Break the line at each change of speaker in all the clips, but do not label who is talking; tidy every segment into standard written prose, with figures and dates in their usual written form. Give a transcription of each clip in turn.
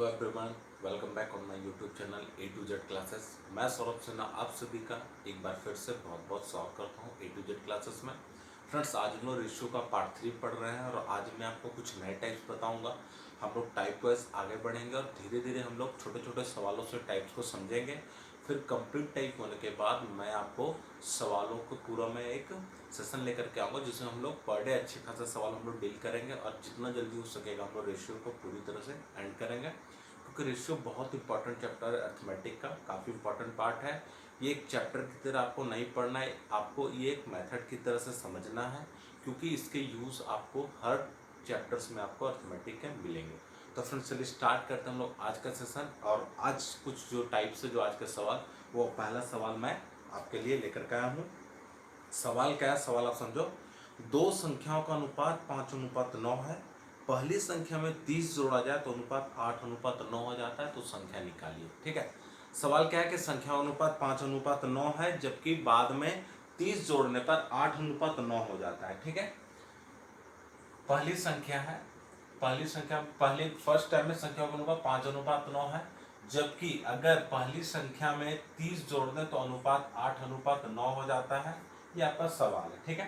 Hello everyone, welcome back on my YouTube channel A to Z classes. मैं सौरभ सिन्हा आप सभी का एक बार फिर से बहुत बहुत स्वागत करता हूँ ए टू जेड क्लासेस में। फ्रेंड्स, आज हम लोग रेशियो का पार्ट 3 पढ़ रहे हैं और आज मैं आपको कुछ नए टाइप्स बताऊंगा। हम लोग टाइप वाइज आगे बढ़ेंगे और धीरे धीरे हम लोग छोटे छोटे सवालों से टाइप्स को समझेंगे। फिर कंप्लीट टाइप होने के बाद मैं आपको सवालों को पूरा मैं एक सेशन लेकर के आऊँगा जिसमें हम लोग पर डे अच्छे खासे सवाल हम लोग डील करेंगे और जितना जल्दी हो सकेगा हम लोग रेशियो को पूरी तरह से एंड करेंगे, क्योंकि रेशियो बहुत इंपॉर्टेंट चैप्टर है अर्थमेटिक का, काफ़ी इंपॉर्टेंट पार्ट है। ये एक चैप्टर की तरह आपको नहीं पढ़ना है, आपको ये एक मेथड की तरह से समझना है, क्योंकि इसके यूज़ आपको हर चैप्टर्स में आपको अर्थमेटिक के मिलेंगे। तो फ्रेंड्स, चलिए स्टार्ट करते हैं हम लोग आज का सेशन। और आज कुछ जो टाइप्स है, जो आज के सवाल, वो पहला सवाल मैं आपके लिए लेकर के आया हूँ। सवाल क्या है? सवाल आप समझो। दो संख्याओं का अनुपात 5:9 है। पहली संख्या में 30 जोड़ा जाए तो अनुपात 8:9 हो जाता है, तो संख्या निकालिए। ठीक है, सवाल क्या है कि संख्या अनुपात 5:9 है, जबकि बाद में 30 जोड़ने पर 8:9 हो जाता है। ठीक है, पहली संख्या है, पहले फर्स्ट टाइम में संख्या का अनुपात 5:9 है, जबकि अगर पहली संख्या में 30 जोड़ दें तो अनुपात 8:9 हो जाता है। ये आपका सवाल है। ठीक है,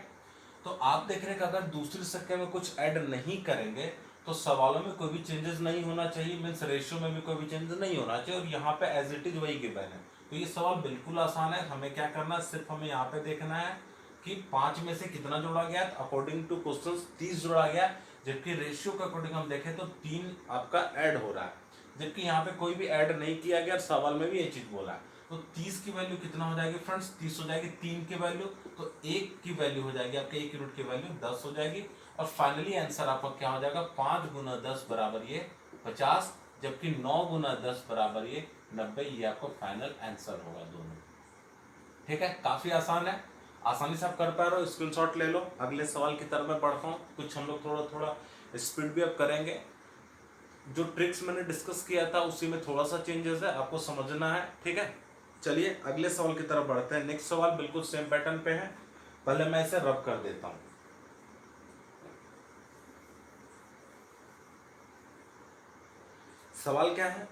तो आप देख रहे हैं कि अगर दूसरी संख्या में कुछ ऐड नहीं करेंगे तो सवालों में कोई भी चेंजेस नहीं होना चाहिए, मीन्स रेशियो में भी कोई भी चेंजेस नहीं होना चाहिए, और यहाँ पे एज इट इज वही गिवन है। तो ये सवाल बिल्कुल आसान है। हमें क्या करना है, सिर्फ हमें यहाँ पे देखना है कि 5 में से कितना जोड़ा गया। अकॉर्डिंग टू क्वेश्चन 30 जोड़ा गया, जबकि रेशियो के अकॉर्डिंग हम देखें तो 3 आपका ऐड हो रहा है, जबकि यहाँ पे कोई भी ऐड नहीं किया गया और सवाल में भी ये चीज बोला है। तो 30 की वैल्यू कितना हो जाएगी फ्रेंड्स? 30 हो जाएगी 3 की वैल्यू, तो 1 की वैल्यू हो जाएगी आपके 1 यूनिट की वैल्यू 10 हो जाएगी। और फाइनली आंसर आपका क्या हो जाएगा? 5 गुना 10 बराबर ये 50, जबकि 9 गुना 10 बराबर ये 90। ये आपका फाइनल आंसर होगा दोनों। ठीक है, काफी आसान है, आसानी से आप कर पा रहे हो। स्क्रीनशॉट ले लो। अगले सवाल की तरफ मैं बढ़ता हूँ। कुछ हम लोग थोड़ा थोड़ा स्पीड भी अब करेंगे। जो ट्रिक्स मैंने डिस्कस किया था उसी में थोड़ा सा चेंजेस है, आपको समझना है। ठीक है, चलिए अगले सवाल की तरफ बढ़ते हैं। नेक्स्ट सवाल बिल्कुल सेम पैटर्न पे है। पहले मैं इसे रब कर देता हूं। सवाल क्या है?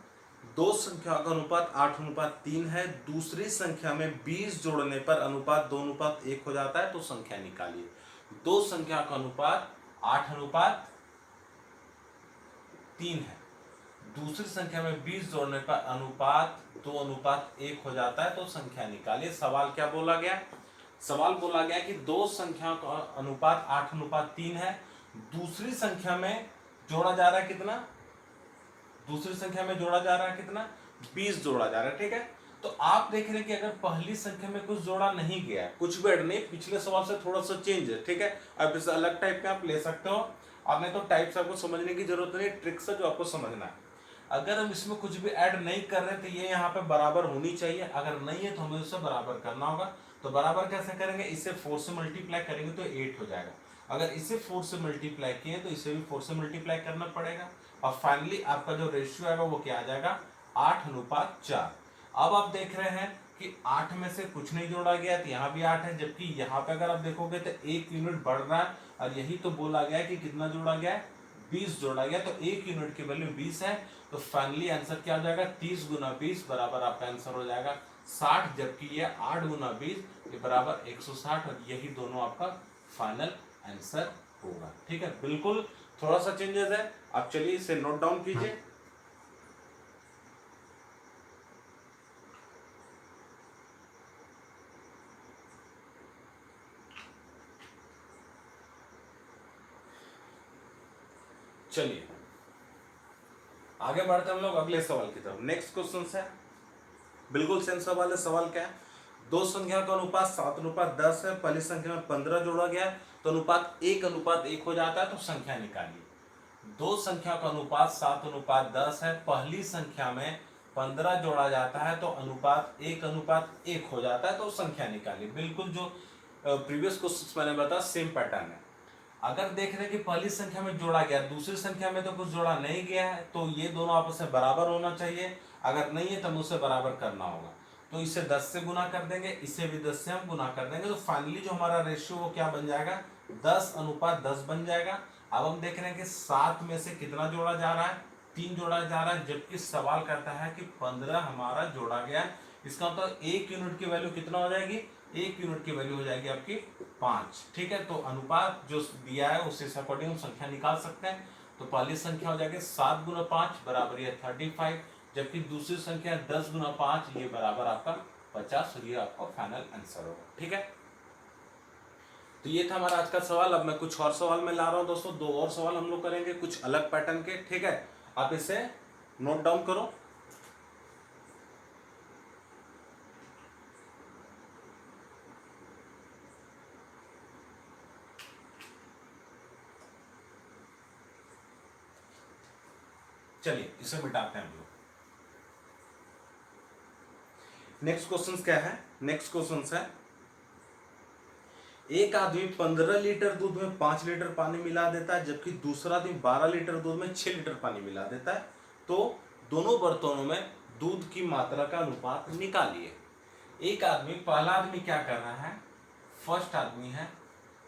दो संख्या का अनुपात 8:3 है। दूसरी संख्या में 20 जोड़ने पर अनुपात 2:1 हो जाता है, तो संख्या निकालिए। दो संख्या का अनुपात 8:3 है, दूसरी संख्या में 20 जोड़ने पर अनुपात 2:1 हो जाता है, तो संख्या निकालिए। सवाल क्या बोला गया? सवाल बोला गया कि दो संख्या का अनुपात 8:3 है, दूसरी संख्या में जोड़ा जा रहा है कितना? दूसरी संख्या में जोड़ा जा रहा है कितना? 20 जोड़ा जा रहा है। ठीक है, तो आप देख रहे हैं कि अगर पहली संख्या में कुछ जोड़ा नहीं गया है, कुछ भी ऐड नहीं, पिछले सवाल से थोड़ा सा चेंज है। ठीक है, अब इसे अलग टाइप में आप ले सकते हो। आपने तो टाइप्स आपको समझने की जरूरत नहीं, ट्रिक्स है जो आपको समझना है। अगर हम इसमें कुछ भी ऐड नहीं कर रहे तो ये यहाँ पे बराबर होनी चाहिए, अगर नहीं है तो हमें उसे बराबर करना होगा। तो बराबर कैसे करेंगे? इसे 4 से मल्टीप्लाई करेंगे तो 8 हो जाएगा। अगर इसे 4 से मल्टीप्लाई किए तो इसे भी 4 से मल्टीप्लाई करना पड़ेगा, और फाइनली आपका जो रेशियो आएगा वो क्या आ जाएगा? 8:4। अब आप देख रहे हैं कि 8 में से कुछ नहीं जोड़ा गया, तो यहाँ भी 8 है, जबकि यहाँ पे अगर आप देखोगे तो 1 यूनिट बढ़ रहा है, और यही तो बोला गया है कि कितना जोड़ा गया है? 20 जोड़ा गया, तो 1 यूनिट की वैल्यू 20 है। तो फाइनली आंसर क्या हो जाएगा? 30 गुना 20 बराबर आपका आंसर हो जाएगा 60, जबकि ये 8 गुना 20 ये बराबर 160, और यही दोनों आपका फाइनल आंसर होगा। ठीक है, बिल्कुल थोड़ा सा चेंजेस है। आप चलिए इसे नोट डाउन कीजिए। चलिए आगे बढ़ते हम लोग अगले सवाल की तरफ। नेक्स्ट क्वेश्चन है, बिल्कुल सेम सवाल है। सवाल क्या है? दो संख्या का अनुपात 7:10 है। पहली संख्या में 15 जोड़ा गया तो अनुपात 1:1 हो जाता है, तो संख्या निकालिए। दो संख्या का अनुपात 7:10 है, पहली संख्या में 15 जोड़ा जाता है तो अनुपात 1:1 हो जाता है, तो संख्या निकालिए। बिल्कुल जो प्रीवियस क्वेश्चन मैंने बताया सेम पैटर्न है। अगर देख रहे हैं कि पहली संख्या में जोड़ा गया, दूसरी संख्या में तो कुछ जोड़ा नहीं गया है, तो ये दोनों आपस में बराबर होना चाहिए। अगर नहीं है तो उसे बराबर करना होगा। तो इसे 10 से गुना कर देंगे, इसे भी 10 से हम गुना कर देंगे, तो फाइनली जो हमारा रेशियो वो क्या बन जाएगा? 10:10 बन जाएगा। अब हम देख रहे हैं कि 7 में से कितना जोड़ा जा रहा है? 3 जोड़ा जा रहा है, जबकि सवाल कहता है कि 15 हमारा जोड़ा गया। इसका मतलब 1 यूनिट की वैल्यू कितना हो जाएगी, 1 यूनिट की वैल्यू हो जाएगी आपकी 5। ठीक है, तो अनुपात जो दिया है उसी से अकॉर्डिंग हम संख्या निकाल सकते हैं। तो पहली संख्या हो जाएगी 7 गुना 5 बराबर ये 35, जबकि दूसरी संख्या 10 गुना 5 ये बराबर आपका 50। ये आपका फाइनल आंसर होगा। ठीक है, तो ये था हमारा आज का सवाल। अब मैं कुछ और सवाल में ला रहा हूं दोस्तों, 2 और सवाल हम लोग करेंगे कुछ अलग पैटर्न के। ठीक है, आप इसे नोट डाउन करो। चलिए इसे मिटाते हैं हम लोग। नेक्स्ट क्वेश्चन क्या है, नेक्स्ट क्वेश्चन है एक आदमी 15 लीटर दूध में 5 लीटर पानी मिला देता है, जबकि दूसरा आदमी 12 लीटर दूध में 6 लीटर पानी मिला देता है। तो दोनों बर्तनों में दूध की मात्रा का अनुपात निकालिए। एक आदमी, पहला आदमी क्या कर रहा है, फर्स्ट आदमी है,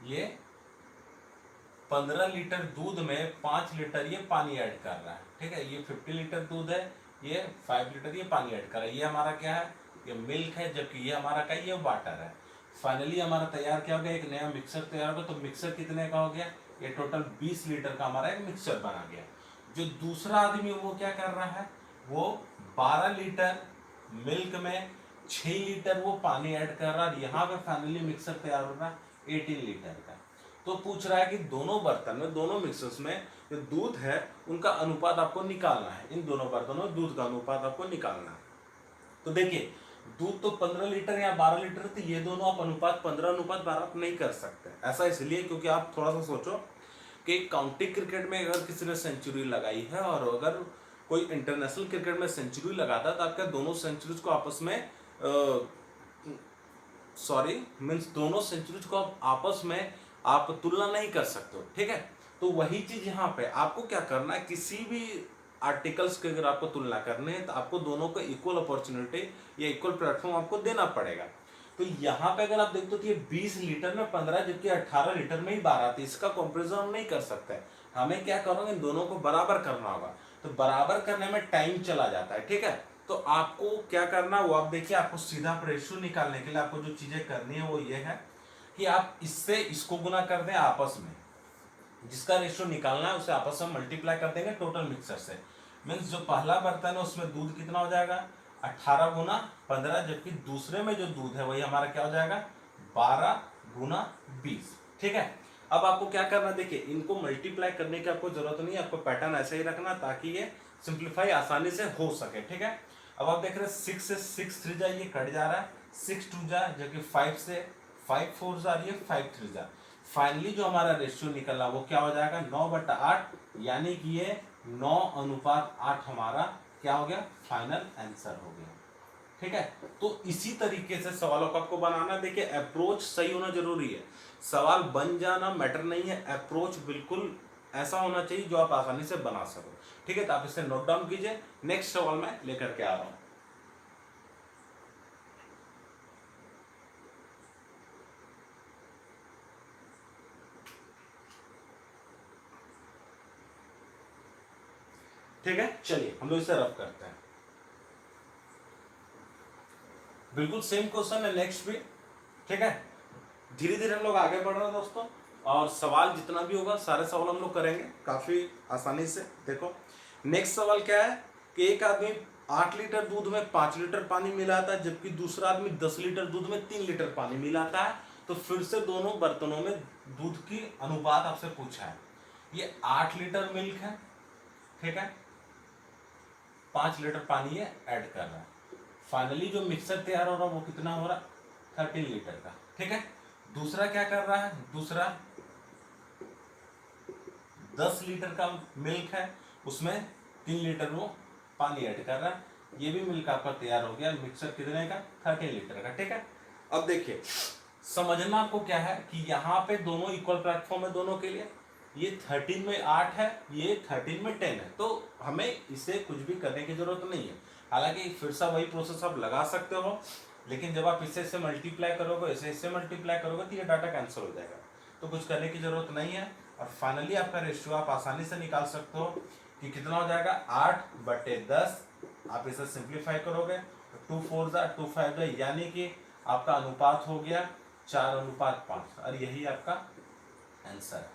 ये 15 लीटर दूध में 5 लीटर ये पानी ऐड कर रहा है। ठीक है, ये 50 लीटर दूध है, ये 5 लीटर ये पानी ऐड कर रहा है। ये हमारा क्या है, ये मिल्क है, जबकि ये हमारा क्या, ये वाटर है। फाइनली हमारा तैयार क्या हो गया, एक नया मिक्सर तैयार हो गया। तो मिक्सर कितने का हो गया, ये टोटल 20 लीटर का हमारा एक मिक्सर बना गया। जो दूसरा आदमी वो क्या कर रहा है, वो 12 लीटर मिल्क में 6 लीटर वो पानी ऐड कर रहा है। यहाँ पे फाइनली मिक्सर तैयार हो रहा है 18 लीटर का। तो पूछ रहा है कि दोनों बर्तन में, दोनों मिक्सर्स में जो दूध है उनका अनुपात आपको निकालना है। इन दोनों बर्तनों में दूध का अनुपात आपको निकालना है। तो देखिए, दूध तो 15 लीटर या 12 लीटर, तो ये दोनों आप अनुपात 15:12 आप नहीं कर सकते। ऐसा इसलिए क्योंकि आप थोड़ा सा सोचो कि काउंटी क्रिकेट में अगर किसी ने सेंचुरी लगाई है और अगर कोई इंटरनेशनल क्रिकेट में सेंचुरी लगाता है, तो आपका दोनों सेंचुरीज को आपस में दोनों सेंचुरीज को आप आपस में आप तुलना नहीं कर सकते हो। ठीक है, तो वही चीज यहाँ पे आपको क्या करना है, किसी भी आर्टिकल्स की अगर आपको तुलना करनी है तो आपको दोनों को इक्वल अपॉर्चुनिटी या इक्वल प्लेटफॉर्म आपको देना पड़ेगा। तो यहाँ पे अगर आप देखते हो तो ये 20 लीटर में 15, जबकि 18 लीटर में ही 12, तो इसका कंपेरिजन हम नहीं कर सकते। हमें क्या करोगे, इन दोनों को बराबर करना होगा। तो बराबर करने में टाइम चला जाता है। ठीक है, तो आपको क्या करना है वो आप देखिए, आपको सीधा रेशियो निकालने के लिए आपको जो चीजें करनी है वो ये है कि आप इससे इसको गुना कर दें आपस में, जिसका रेशियो निकालना है उसे आपस में मल्टीप्लाई कर देंगे टोटल मिक्सर से। मीन्स जो पहला बर्तन है उसमें दूध कितना हो जाएगा, 18 गुना 15, जबकि दूसरे में जो दूध है वही हमारा क्या हो जाएगा, 12 गुना 20। ठीक है, अब आपको क्या करना है, देखिए इनको मल्टीप्लाई करने की आपको जरूरत नहीं है, आपको पैटर्न ऐसे ही रखना ताकि ये सिंप्लीफाई आसानी से हो सके। ठीक है, अब आप देख रहे हैं 6 से 6 3 जा, ये कट जा रहा है, 6 2 जा, जबकि 5 से 5 4 जा रही है, 5 3 जा। फाइनली जो हमारा रेशियो निकला वो क्या हो जाएगा, 9/8, यानी कि ये 9:8 हमारा क्या हो गया, फाइनल आंसर हो गया। ठीक है, तो इसी तरीके से सवालों को आपको बनाना। देखिए अप्रोच सही होना जरूरी है, सवाल बन जाना मैटर नहीं है, अप्रोच बिल्कुल ऐसा होना चाहिए जो आप आसानी से बना सको। ठीक है, तो आप इसे नोट डाउन कीजिए। नेक्स्ट सवाल मैं लेकर के आ रहा हूं। ठीक है, चलिए हम लोग इसे रफ करते हैं। बिल्कुल सेम क्वेश्चन है नेक्स्ट भी। ठीक है, धीरे धीरे हम लोग आगे बढ़ रहे हैं दोस्तों, और सवाल जितना भी होगा सारे सवाल हम लोग करेंगे काफी आसानी से। देखो नेक्स्ट सवाल क्या है कि एक आदमी 8 लीटर दूध में 5 लीटर पानी मिलाता है, जबकि दूसरा आदमी 10 लीटर दूध में 3 लीटर पानी मिलाता है। तो फिर से दोनों बर्तनों में दूध की अनुपात आपसे पूछा है। ये 8 लीटर मिल्क है, ठीक है, 5 लीटर पानी ये ऐड कर रहा है। फाइनली जो मिक्सर तैयार हो रहा है वो कितना हो रहा है, 13 लीटर का। ठीक है, दूसरा क्या कर रहा है, दूसरा 10 लीटर का मिल्क है, उसमें 3 लीटर वो पानी ऐड कर रहा है। ये भी मिल्क आपका तैयार हो गया। मिक्सर कितने का, 13 लीटर का। ठीक है, अब देखिए समझना आपको क्या है कि यहाँ पे दोनों इक्वल प्लेटफॉर्म है दोनों के लिए। ये 13 में 8 है, ये 13 में 10 है, तो हमें इसे कुछ भी करने की जरूरत नहीं है। हालांकि फिर से वही प्रोसेस आप लगा सकते हो, लेकिन जब आप इसे मल्टीप्लाई करोगे, इसे मल्टीप्लाई करोगे तो ये डाटा कैंसिल हो जाएगा, तो कुछ करने की जरूरत नहीं है। और फाइनली आपका रेशियो आप आसानी से निकाल सकते हो कि कितना हो जाएगा 8/10। आप इसे सिंप्लीफाई करोगे तो 2 4 जा 2 5 जा, यानी कि आपका अनुपात हो गया 4:5 और यही आपका आंसर है।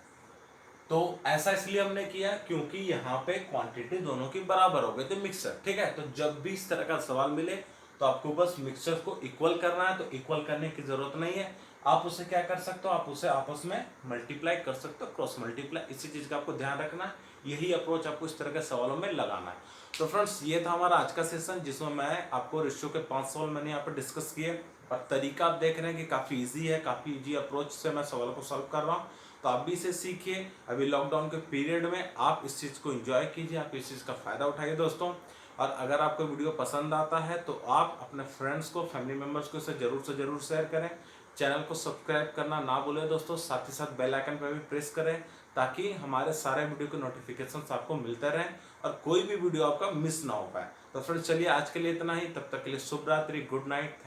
तो ऐसा इसलिए हमने किया क्योंकि यहाँ पे क्वांटिटी दोनों की बराबर हो गई थी मिक्सचर, ठीक है। तो जब भी इस तरह का सवाल मिले तो आपको बस मिक्सचर को इक्वल करना है, तो इक्वल करने की जरूरत नहीं है। आप उसे क्या कर सकते हो, आप उसे आपस में मल्टीप्लाई कर सकते हो, क्रॉस मल्टीप्लाई। इसी चीज का आपको ध्यान रखना है, यही अप्रोच आपको इस तरह के सवालों में लगाना है। तो फ्रेंड्स ये था हमारा आज का सेशन, जिसमें मैं आपको रेशियो के 5 सवाल मैंने यहाँ पर डिस्कस किए और तरीका आप देख रहे हैं कि काफी इजी है, काफी इजी अप्रोच से मैं सवालों को सॉल्व कर रहा हूँ। तो आप भी इसे सीखिए। अभी लॉकडाउन के पीरियड में आप इस चीज़ को एंजॉय कीजिए, आप इस चीज़ का फायदा उठाइए दोस्तों। और अगर आपको वीडियो पसंद आता है तो आप अपने फ्रेंड्स को, फैमिली मेम्बर्स को इसे जरूर से जरूर शेयर करें। चैनल को सब्सक्राइब करना ना भूलें दोस्तों, साथ ही साथ बेल आइकन पर भी प्रेस करें ताकि हमारे सारे वीडियो के नोटिफिकेशन आपको मिलते रहें और कोई भी वीडियो आपका मिस ना हो पाए। तो फ्रेंड्स चलिए आज के लिए इतना ही, तब तक के लिए शुभ रात्रि, गुड नाइट।